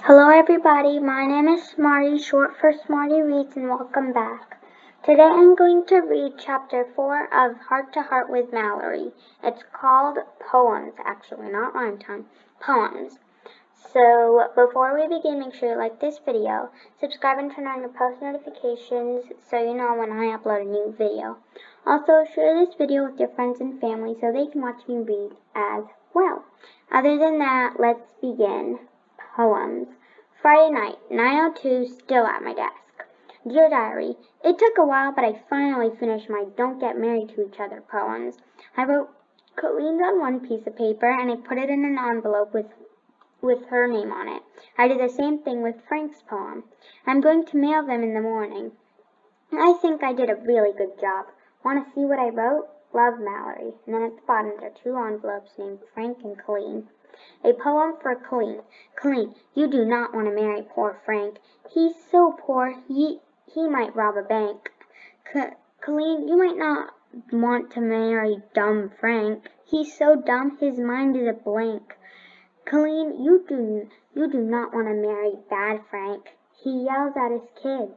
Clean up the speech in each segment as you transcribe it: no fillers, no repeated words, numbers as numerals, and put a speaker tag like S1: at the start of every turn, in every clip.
S1: Hello everybody, my name is Smarty, short for Smarty Reads, and welcome back. Today I'm going to read Chapter 4 of Heart to Heart with Mallory. It's called Poems, actually, not rhyme time, Poems. So before we begin, make sure you like this video, subscribe and turn on your post notifications so you know when I upload a new video. Also, share this video with your friends and family so they can watch me read as well. Other than that, let's begin. Poems. Friday night, 9:02, still at my desk. Dear Diary, it took a while, but I finally finished my Don't Get Married to Each Other poems. I wrote Colleen's on one piece of paper, and I put it in an envelope with her name on it. I did the same thing with Frank's poem. I'm going to mail them in the morning. I think I did a really good job. Want to see what I wrote? Love, Mallory. And then at the bottom there are two envelopes named Frank and Colleen. A poem for Colleen. Colleen, you do not want to marry poor Frank. He's so poor, he might rob a bank. Colleen, you might not want to marry dumb Frank. He's so dumb, his mind is a blank. Colleen, you do not want to marry bad Frank. He yells at his kids.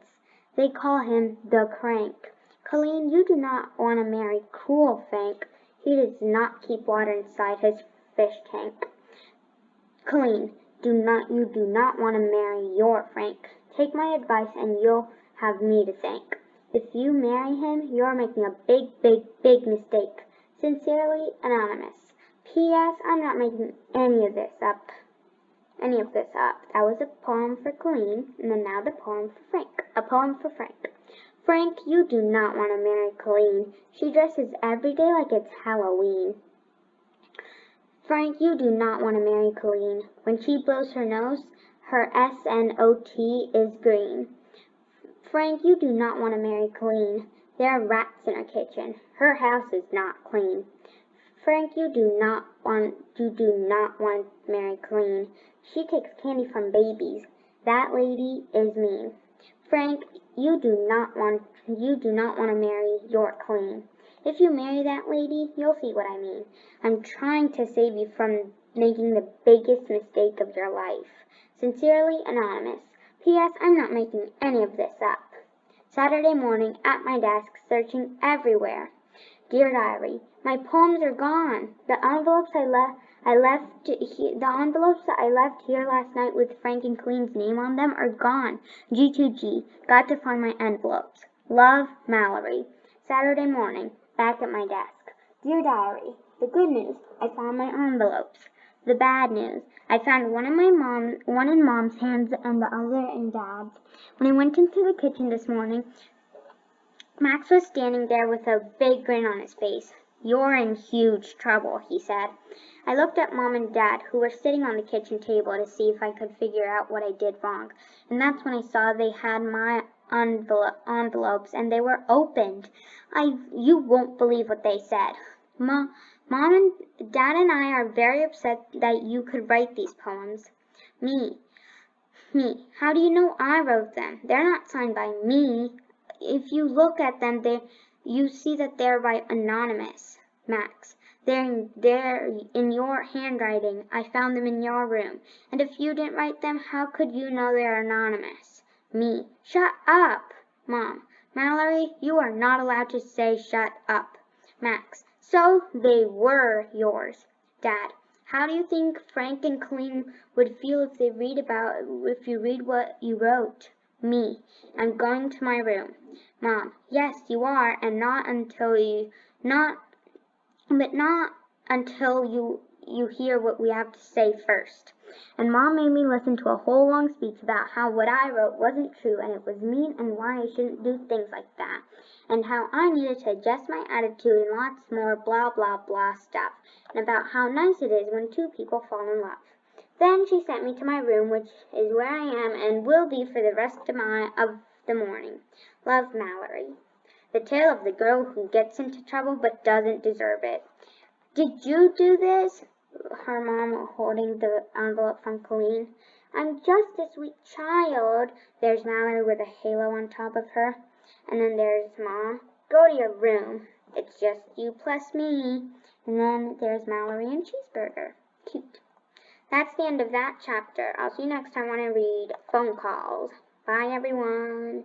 S1: They call him the crank. Colleen, you do not want to marry cruel Frank. He does not keep water inside his fish tank. Colleen, you do not want to marry your Frank. Take my advice and you'll have me to thank. If you marry him, you're making a big, big, big mistake. Sincerely, Anonymous. P.S. I'm not making any of this up. That was a poem for Colleen, and then now the poem for Frank. A poem for Frank. Frank, you do not want to marry Colleen. She dresses every day like it's Halloween. Frank, you do not want to marry Colleen. When she blows her nose, her SNOT is green. Frank, you do not want to marry Colleen. There are rats in her kitchen. Her house is not clean. Frank, you do not want to marry Colleen. She takes candy from babies. That lady is mean. Frank, you do not want to marry your Colleen. If you marry that lady, you'll see what I mean. I'm trying to save you from making the biggest mistake of your life. Sincerely, Anonymous. P.S. I'm not making any of this up. Saturday morning, at my desk, searching everywhere. Dear Diary, my poems are gone. The envelopes that I left here last night with Frank and Colleen's name on them are gone. G2G. Got to find my envelopes. Love, Mallory. Saturday morning, back at my desk. Dear Diary, the good news, I found my envelopes. The bad news, I found one in Mom's hands and the other in Dad's. When I went into the kitchen this morning, Max was standing there with a big grin on his face. You're in huge trouble, he said. I looked at Mom and Dad, who were sitting on the kitchen table, to see if I could figure out what I did wrong. And that's when I saw they had my envelopes, and they were opened. You won't believe what they said. Mom and Dad and I are very upset that you could write these poems. Me. How do you know I wrote them? They're not signed by me. If you look at them, you see that they're by Anonymous. Max. They're in your handwriting. I found them in your room. And if you didn't write them, how could you know they're anonymous? Me. Shut up! Mom. Mallory, you are not allowed to say shut up. Max. So they were yours. Dad. How do you think Frank and Colleen would feel if you read what you wrote? Me. I'm going to my room. Mom. Yes, you are, and not until you hear what we have to say first. And Mom made me listen to a whole long speech about how what I wrote wasn't true and it was mean and why I shouldn't do things like that. And how I needed to adjust my attitude and lots more blah blah blah stuff. And about how nice it is when two people fall in love. Then she sent me to my room, which is where I am and will be for the rest of the morning. Love, Mallory. The tale of the girl who gets into trouble but doesn't deserve it. Did you do this? Her mom holding the envelope from Colleen. I'm just a sweet child. There's Mallory with a halo on top of her. And then there's Mom. Go to your room. It's just you plus me. And then there's Mallory and Cheeseburger. Cute. That's the end of that chapter. I'll see you next time when I read Phone Calls. Bye, everyone.